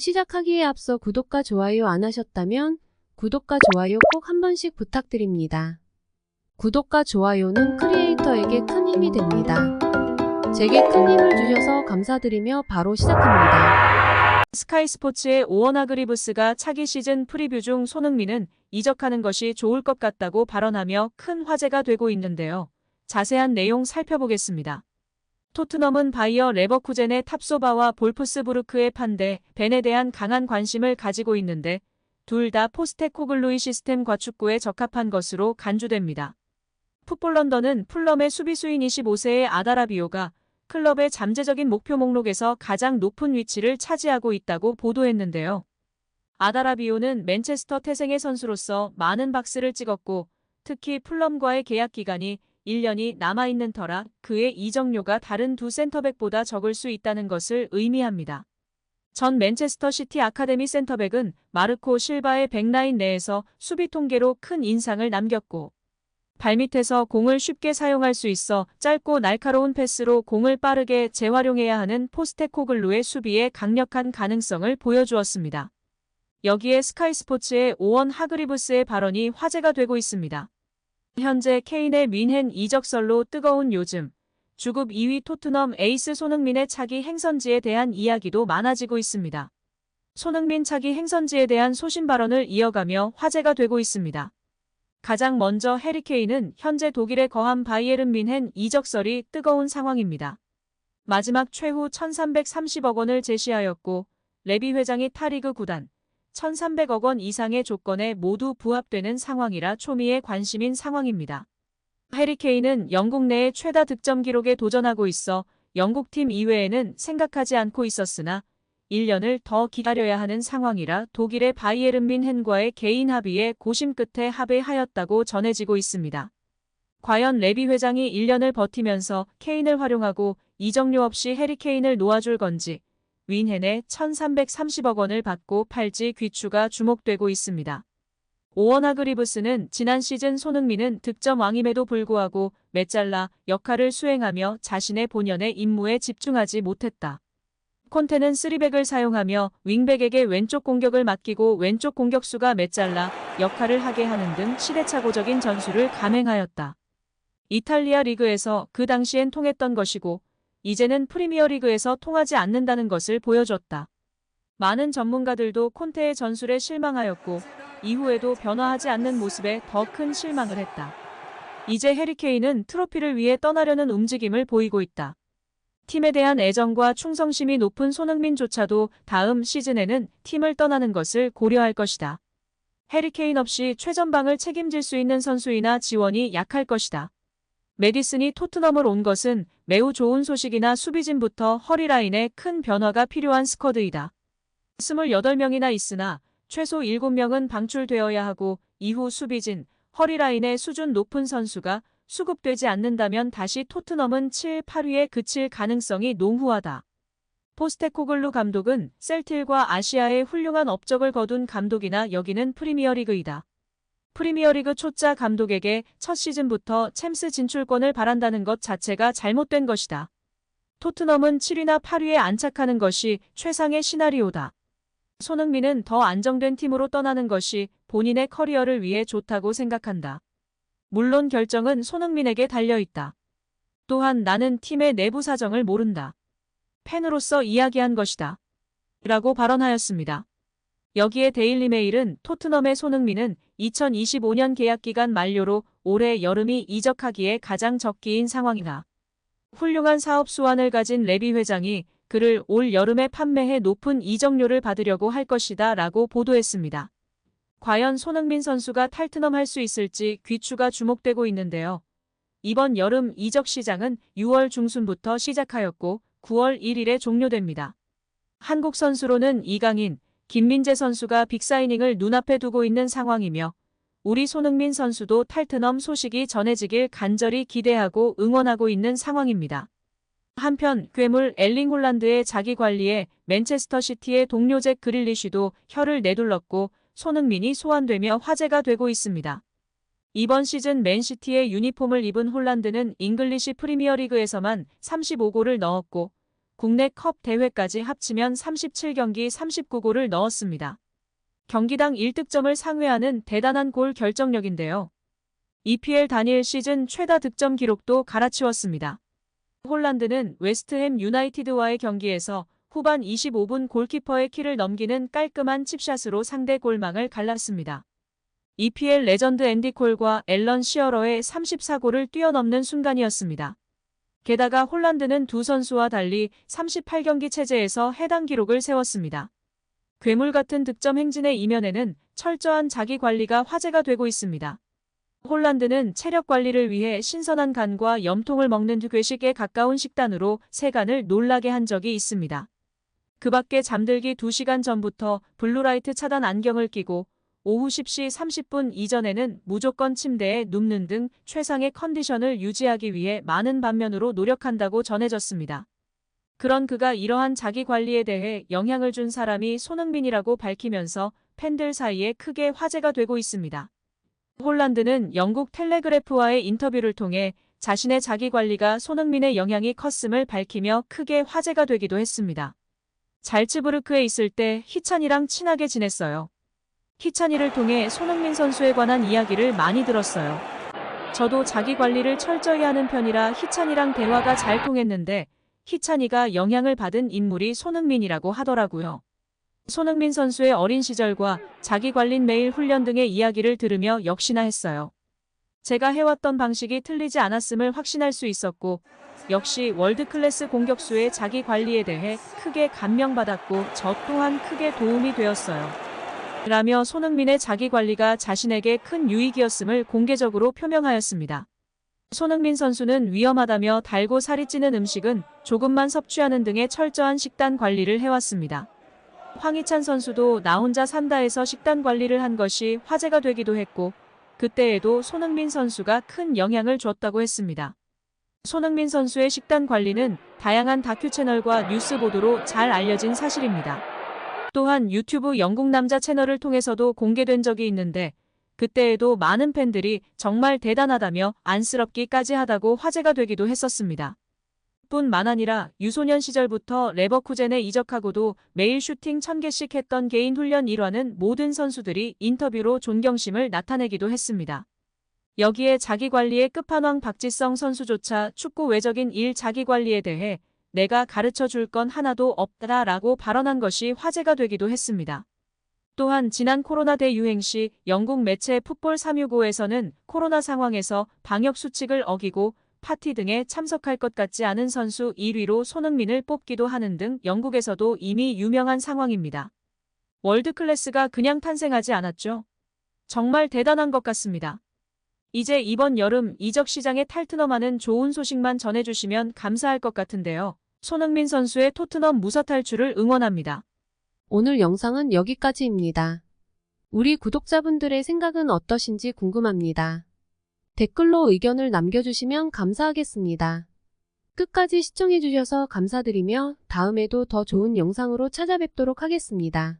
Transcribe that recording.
시작하기에 앞서 구독과 좋아요 안 하셨다면 구독과 좋아요 꼭 한 번씩 부탁드립니다. 구독과 좋아요는 크리에이터에게 큰 힘이 됩니다. 제게 큰 힘을 주셔서 감사드리며 바로 시작합니다. 스카이스포츠의 오원 하그리브스가 차기 시즌 프리뷰 중 손흥민은 이적하는 것이 좋을 것 같다고 발언하며 큰 화제가 되고 있는데요. 자세한 내용 살펴보겠습니다. 토트넘은 바이어 레버쿠젠의 탑소바와 볼프스부르크의 판대 벤에 대한 강한 관심을 가지고 있는데 둘 다 포스테코글루이 시스템 과축구에 적합한 것으로 간주됩니다. 풋볼 런던은 풀럼의 수비수인 25세의 아다라비오가 클럽의 잠재적인 목표 목록에서 가장 높은 위치를 차지하고 있다고 보도했는데요. 아다라비오는 맨체스터 태생의 선수로서 많은 박스를 찍었고 특히 풀럼과의 계약 기간이 1년이 남아있는 터라 그의 이적료가 다른 두 센터백보다 적을 수 있다는 것을 의미합니다. 전 맨체스터 시티 아카데미 센터백은 마르코 실바의 백라인 내에서 수비 통계로 큰 인상을 남겼고 발밑에서 공을 쉽게 사용할 수 있어 짧고 날카로운 패스로 공을 빠르게 재활용해야 하는 포스테코글루의 수비에 강력한 가능성을 보여주었습니다. 여기에 스카이스포츠의 오원 하그리브스의 발언이 화제가 되고 있습니다. 현재 케인의 뮌헨 이적설로 뜨거운 요즘, 주급 2위 토트넘 에이스 손흥민의 차기 행선지에 대한 이야기도 많아지고 있습니다. 손흥민 차기 행선지에 대한 소신 발언을 이어가며 화제가 되고 있습니다. 가장 먼저 해리 케인은 현재 독일에 거한 바이에른 뮌헨 이적설이 뜨거운 상황입니다. 마지막 최후 1330억 원을 제시하였고 레비 회장이 타리그 구단 1300억 원 이상의 조건에 모두 부합되는 상황이라 초미의 관심인 상황입니다. 해리 케인은 영국 내의 최다 득점 기록에 도전하고 있어 영국팀 이외에는 생각하지 않고 있었으나 1년을 더 기다려야 하는 상황이라 독일의 바이에른 뮌헨과의 개인 합의에 고심 끝에 합의하였다고 전해지고 있습니다. 과연 레비 회장이 1년을 버티면서 케인을 활용하고 이적료 없이 해리 케인을 놓아줄 건지 뮌헨에 1330억 원을 받고 팔지 귀추가 주목되고 있습니다. 오원 하그리브스는 지난 시즌 손흥민은 득점 왕임에도 불구하고 메잘라 역할을 수행하며 자신의 본연의 임무에 집중하지 못했다. 콘테는 3백을 사용하며 윙백에게 왼쪽 공격을 맡기고 왼쪽 공격수가 메잘라 역할을 하게 하는 등 시대착오적인 전술을 감행하였다. 이탈리아 리그에서 그 당시엔 통했던 것이고 이제는 프리미어리그에서 통하지 않는다는 것을 보여줬다. 많은 전문가들도 콘테의 전술에 실망하였고 이후에도 변화하지 않는 모습에 더 큰 실망을 했다. 이제 해리 케인은 트로피를 위해 떠나려는 움직임을 보이고 있다. 팀에 대한 애정과 충성심이 높은 손흥민조차도 다음 시즌에는 팀을 떠나는 것을 고려할 것이다. 해리 케인 없이 최전방을 책임질 수 있는 선수이나 지원이 약할 것이다. 메디슨이 토트넘을 온 것은 매우 좋은 소식이나 수비진부터 허리라인에 큰 변화가 필요한 스쿼드이다. 28명이나 있으나 최소 7명은 방출되어야 하고 이후 수비진, 허리라인의 수준 높은 선수가 수급되지 않는다면 다시 토트넘은 7, 8위에 그칠 가능성이 농후하다. 포스테코글루 감독은 셀틸과 아시아의 훌륭한 업적을 거둔 감독이나 여기는 프리미어리그이다. 프리미어리그 초짜 감독에게 첫 시즌부터 챔스 진출권을 바란다는 것 자체가 잘못된 것이다. 토트넘은 7위나 8위에 안착하는 것이 최상의 시나리오다. 손흥민은 더 안정된 팀으로 떠나는 것이 본인의 커리어를 위해 좋다고 생각한다. 물론 결정은 손흥민에게 달려있다. 또한 나는 팀의 내부 사정을 모른다. 팬으로서 이야기한 것이다. 라고 발언하였습니다. 여기에 데일리메일은 토트넘의 손흥민은 2025년 계약기간 만료로 올해 여름이 이적하기에 가장 적기인 상황이다. 훌륭한 사업 수완을 가진 레비 회장이 그를 올 여름에 판매해 높은 이적료를 받으려고 할 것이다 라고 보도했습니다. 과연 손흥민 선수가 탈트넘할 수 있을지 귀추가 주목되고 있는데요. 이번 여름 이적 시장은 6월 중순부터 시작하였고 9월 1일에 종료됩니다. 한국 선수로는 이강인, 김민재 선수가 빅사이닝을 눈앞에 두고 있는 상황이며 우리 손흥민 선수도 탈트넘 소식이 전해지길 간절히 기대하고 응원하고 있는 상황입니다. 한편 괴물 엘링 홀란드의 자기 관리에 맨체스터 시티의 동료 잭 그릴리쉬도 혀를 내둘렀고 손흥민이 소환되며 화제가 되고 있습니다. 이번 시즌 맨시티의 유니폼을 입은 홀란드는 잉글리시 프리미어리그에서만 35골을 넣었고 국내 컵 대회까지 합치면 37경기 39골을 넣었습니다. 경기당 1득점을 상회하는 대단한 골 결정력인데요. EPL 단일 시즌 최다 득점 기록도 갈아치웠습니다. 홀란드는 웨스트햄 유나이티드와의 경기에서 후반 25분 골키퍼의 키를 넘기는 깔끔한 칩샷으로 상대 골망을 갈랐습니다. EPL 레전드 앤디 콜과 앨런 시어러의 34골을 뛰어넘는 순간이었습니다. 게다가 홀란드는 두 선수와 달리 38경기 체제에서 해당 기록을 세웠습니다. 괴물 같은 득점 행진의 이면에는 철저한 자기 관리가 화제가 되고 있습니다. 홀란드는 체력 관리를 위해 신선한 간과 염통을 먹는 괴식에 가까운 식단으로 세간을 놀라게 한 적이 있습니다. 그 밖에 잠들기 2시간 전부터 블루라이트 차단 안경을 끼고 오후 10시 30분 이전에는 무조건 침대에 눕는 등 최상의 컨디션을 유지하기 위해 많은 반면으로 노력한다고 전해졌습니다. 그런 그가 이러한 자기 관리에 대해 영향을 준 사람이 손흥민이라고 밝히면서 팬들 사이에 크게 화제가 되고 있습니다. 홀란드는 영국 텔레그래프와의 인터뷰를 통해 자신의 자기 관리가 손흥민의 영향이 컸음을 밝히며 크게 화제가 되기도 했습니다. 잘츠부르크에 있을 때 희찬이랑 친하게 지냈어요. 희찬이를 통해 손흥민 선수에 관한 이야기를 많이 들었어요. 저도 자기 관리를 철저히 하는 편이라 희찬이랑 대화가 잘 통했는데 희찬이가 영향을 받은 인물이 손흥민이라고 하더라고요. 손흥민 선수의 어린 시절과 자기 관리 매일 훈련 등의 이야기를 들으며 역시나 했어요. 제가 해왔던 방식이 틀리지 않았음을 확신할 수 있었고 역시 월드클래스 공격수의 자기 관리에 대해 크게 감명받았고 저 또한 크게 도움이 되었어요. 라며 손흥민의 자기 관리가 자신에게 큰 유익이었음을 공개적으로 표명하였습니다. 손흥민 선수는 위험하다며 달고 살이 찌는 음식은 조금만 섭취하는 등의 철저한 식단 관리를 해왔습니다. 황희찬 선수도 나 혼자 산다에서 식단 관리를 한 것이 화제가 되기도 했고 그때에도 손흥민 선수가 큰 영향을 줬다고 했습니다. 손흥민 선수의 식단 관리는 다양한 다큐 채널과 뉴스 보도로 잘 알려진 사실입니다. 또한 유튜브 영국 남자 채널을 통해서도 공개된 적이 있는데 그때에도 많은 팬들이 정말 대단하다며 안쓰럽기까지 하다고 화제가 되기도 했었습니다. 뿐만 아니라 유소년 시절부터 레버쿠젠에 이적하고도 매일 슈팅 1000개씩 했던 개인 훈련 일화는 모든 선수들이 인터뷰로 존경심을 나타내기도 했습니다. 여기에 자기관리의 끝판왕 박지성 선수조차 축구 외적인 일 자기관리에 대해 내가 가르쳐 줄 건 하나도 없다라고 발언한 것이 화제가 되기도 했습니다. 또한 지난 코로나 대유행 시 영국 매체 풋볼 365에서는 코로나 상황에서 방역 수칙을 어기고 파티 등에 참석할 것 같지 않은 선수 1위로 손흥민을 뽑기도 하는 등 영국에서도 이미 유명한 상황입니다. 월드클래스가 그냥 탄생하지 않았죠. 정말 대단한 것 같습니다. 이제 이번 여름 이적 시장에 탈트넘하는 좋은 소식만 전해주시면 감사할 것 같은데요. 손흥민 선수의 토트넘 무사 탈출을 응원합니다. 오늘 영상은 여기까지입니다. 우리 구독자분들의 생각은 어떠신지 궁금합니다. 댓글로 의견을 남겨주시면 감사하겠습니다. 끝까지 시청해주셔서 감사드리며 다음에도 더 좋은 영상으로 찾아뵙도록 하겠습니다.